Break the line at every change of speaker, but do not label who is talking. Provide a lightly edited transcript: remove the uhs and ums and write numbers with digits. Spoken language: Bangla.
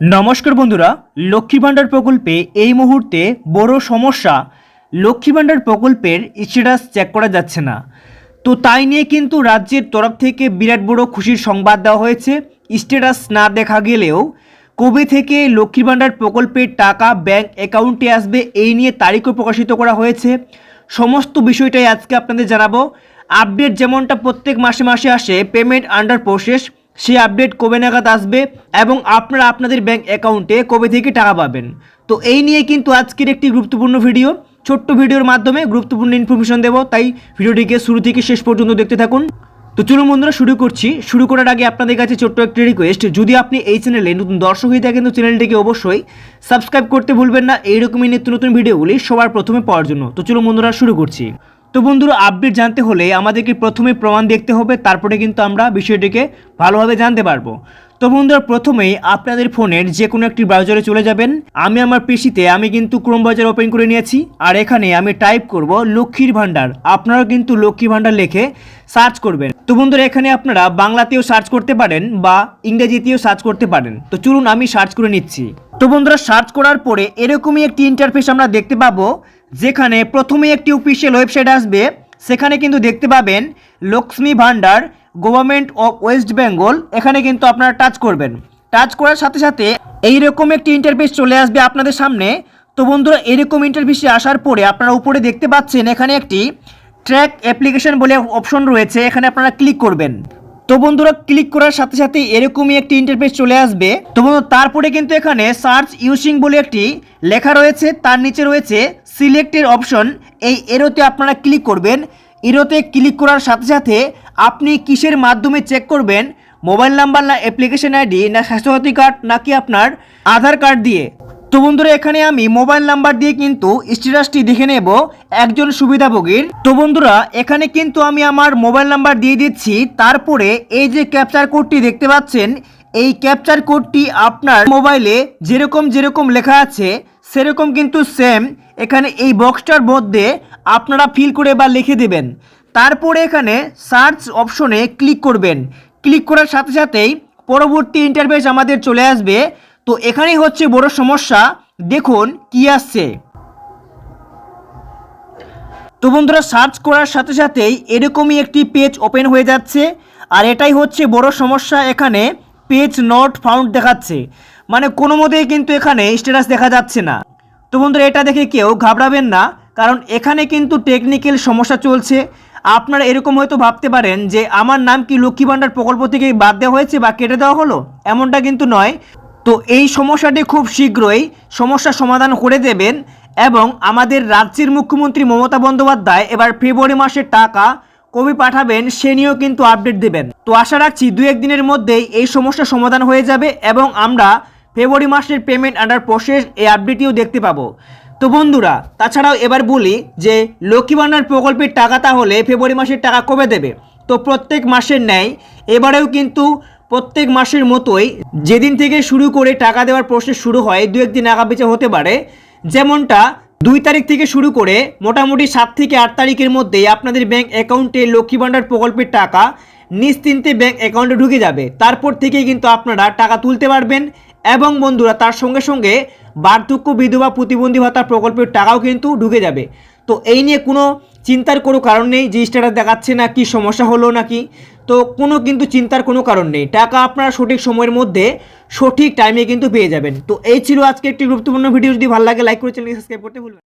নমস্কার বন্ধুরা, লক্ষ্মী ভাণ্ডার প্রকল্পে এই মুহূর্তে বড় সমস্যা। লক্ষ্মী ভাণ্ডার প্রকল্পের স্ট্যাটাস চেক করা যাচ্ছে না। তো তাই নিয়ে কিন্তু রাজ্যের তরফ থেকে বিরাট বড় খুশির সংবাদ দেওয়া হয়েছে। স্ট্যাটাস না দেখা গেলেও কবে থেকে লক্ষ্মী ভাণ্ডার প্রকল্পের টাকা ব্যাংক অ্যাকাউন্টে আসবে এই নিয়ে তারিখও প্রকাশিত করা হয়েছে। সমস্ত বিষয়টাই আজকে আপনাদের জানাবো। আপডেট যেমনটা প্রত্যেক মাসে মাসে আসে, পেমেন্ট আন্ডার প্রসেস, সেই আপডেট কবে নাগাদ আসবে এবং আপনারা আপনাদের ব্যাংক অ্যাকাউন্টে কবে থেকে টাকা পাবেন। তো এই নিয়ে কিন্তু আজকের একটি গুরুত্বপূর্ণ ভিডিও, ছোট্ট ভিডিওর মাধ্যমে গুরুত্বপূর্ণ ইনফরমেশন দেবো, তাই ভিডিওটিকে শুরু থেকে শেষ পর্যন্ত দেখতে থাকুন। তো চলুন বন্ধুরা শুরু করছি। শুরু করার আগে আপনাদের কাছে ছোট্ট একটি রিকোয়েস্ট, যদি আপনি এই চ্যানেলে নতুন দর্শক হয়ে থাকেন তো চ্যানেলটিকে অবশ্যই সাবস্ক্রাইব করতে ভুলবেন না, এইরকমই নিত্য নতুন ভিডিওগুলি সবার প্রথমে পাওয়ার জন্য। তো চলুন বন্ধুরা শুরু করছি। তো বন্ধুরা, আপডেট জানতে হলে আমাদেরকে প্রথমে প্রমাণ দেখতে হবে, তারপরে কিন্তু আমরা বিষয়টিকে ভালোভাবে জানতে পারবো। তো বন্ধুরা, প্রথমেই আপনাদের ফোনের যে কোনো একটি ব্রাউজারে চলে যাবেন। আমি আমার পিসিতে কিন্তু ক্রোম ব্রাউজার ওপেন করে নিয়েছি, আর এখানে আমি টাইপ করব লক্ষ্মীর ভাণ্ডার। আপনারাও কিন্তু লক্ষ্মী ভাণ্ডার লিখে সার্চ করবেন। তো বন্ধুরা, এখানে আপনারা বাংলাতেও সার্চ করতে পারেন বা ইংরেজিতেও সার্চ করতে পারেন। তো চলুন আমি সার্চ করে নিচ্ছি। তো বন্ধুরা, সার্চ করার পরে এরকমই একটি ইন্টারফেস আমরা দেখতে পাবো, যেখানে প্রথমে একটি অফিসিয়াল ওয়েবসাইট আসবে। সেখানে কিন্তু দেখতে পাবেন Lakshmi Bhandar government of West Bengal. এখানে কিন্তু আপনারা টাচ করবেন। টাচ করার সাথে সাথে এইরকম একটি ইন্টারফেস চলে আসবে আপনাদের সামনে। তো বন্ধুরা, এরকম ইন্টারফেসে আসার পরে আপনারা উপরে দেখতে পাচ্ছেন এখানে একটি ট্র্যাক অ্যাপ্লিকেশন বলে অপশন রয়েছে, এখানে আপনারা ক্লিক করবেন। তো বন্ধুরা, ক্লিক করার সাথে সাথে এরকমই একটি ইন্টারফেস চলে আসবে। তো বন্ধুরা, তারপরে কিন্তু এখানে সার্চ ইউজিং বলে একটি লেখা রয়েছে, তার নিচে রয়েছে সিলেক্টের অপশন। এই এরোতে আপনারা ক্লিক করবেন। এরোতে ক্লিক করার সাথে সাথে আপনি কিসের মাধ্যমে চেক করবেন, মোবাইল নাম্বার না অ্যাপ্লিকেশন আইডি না স্বাস্থ্যসাথী কার্ড নাকি আপনার আধার কার্ড দিয়ে। তো বন্ধুরা, এখানে আমি মোবাইল নাম্বার দিয়ে কিন্তু স্ট্যাটাসটি দেখে নেব একজন সুবিধাভোগীর। তো বন্ধুরা, এখানে কিন্তু আমি আমার মোবাইল নাম্বার দিয়ে দিচ্ছি। তারপরে এই যে ক্যাপচার কোডটি দেখতে পাচ্ছেন, এই ক্যাপচার কোডটি আপনার মোবাইলে যেরকম যেরকম লেখা আছে সেরকম কিন্তু সেম এখানে এই বক্সটার মধ্যে আপনারা ফিল করে বা লিখে দেবেন। তারপরে এখানে সার্চ অপশনে ক্লিক করবেন। ক্লিক করার সাথে সাথেই পরবর্তী ইন্টারফেস আমাদের চলে আসবে। তো এখানেই হচ্ছে বড় সমস্যা, দেখুন কি আসছে। তো বন্ধুরা, সার্চ করার সাথে সাথেই এরকমই একটি পেজ ওপেন হয়ে যাচ্ছে, আর এটাই হচ্ছে বড় সমস্যা। এখানে পেজ নট ফাউন্ড দেখাচ্ছে, মানে কোনো মতেই কিন্তু এখানে স্ট্যাটাস দেখা যাচ্ছে না। তো বন্ধুরা, এটা দেখে কেউ ঘাবড়াবেন না, কারণ এখানে কিন্তু টেকনিক্যাল সমস্যা চলছে। আপনারা এরকম হয়তো ভাবতে পারেন যে আমার নাম কি লক্ষ্মী ভাণ্ডার প্রকল্প থেকে বাদ দেওয়া হয়েছে বা কেটে দেওয়া হলো, এমনটা কিন্তু নয়। তো এই সমস্যাটি খুব শীঘ্রই সমস্যার সমাধান করে দেবেন, এবং আমাদের রাজ্যের মুখ্যমন্ত্রী মমতা বন্দ্যোপাধ্যায় এবার ফেব্রুয়ারি মাসের টাকা কবে পাঠাবেন সে নিয়েও কিন্তু আপডেট দেবেন। তো আশা রাখছি 2-1 দিনের মধ্যেই এই সমস্যার সমাধান হয়ে যাবে এবং আমরা ফেব্রুয়ারি মাসের পেমেন্ট আন্ডার প্রসেস এই আপডেটটিও দেখতে পাবো। তো বন্ধুরা, তাছাড়াও এবার বলি যে লক্ষ্মী ভাণ্ডার প্রকল্পের টাকা তাহলে ফেব্রুয়ারি মাসের টাকা কবে দেবে। তো প্রত্যেক মাসের ন্যায় এবারেও কিন্তু প্রত্যেক মাসের মতোই যেদিন থেকে শুরু করে টাকা দেওয়ার প্রসেস শুরু হয় 2-1 দিন আগাপিছে হতে পারে। যেমনটা 2 তারিখ থেকে শুরু করে মোটামুটি 7 থেকে 8 তারিখের মধ্যেই আপনাদের ব্যাংক অ্যাকাউন্টে লক্ষ্মী ভাণ্ডার প্রকল্পের টাকা নিশ্চিন্তে ব্যাংক অ্যাকাউন্টে ঢুকে যাবে। তারপর থেকেই কিন্তু আপনারা টাকা তুলতে পারবেন। এবং বন্ধুরা, তার সঙ্গে সঙ্গে বার্ধক্য বিধবা প্রতিবন্ধী ভাতা প্রকল্পের টাকাও কিন্তু ঢুকে যাবে। তো এই নিয়ে কোনো চিন্তার কোনো কারণ নেই যে স্ট্যাটাস দেখাচ্ছে না, কি সমস্যা হলো নাকি। তো কোনো কিন্তু চিন্তার কোনো কারণ নেই, টাকা আপনারা সঠিক সময়ের মধ্যে সঠিক টাইমে কিন্তু পেয়ে যাবেন। তো এই ছিল আজকে একটি গুরুত্বপূর্ণ ভিডিও। যদি ভালো লাগে লাইক করে চ্যানেলকে সাবস্ক্রাইব করতে ভুলবেন না।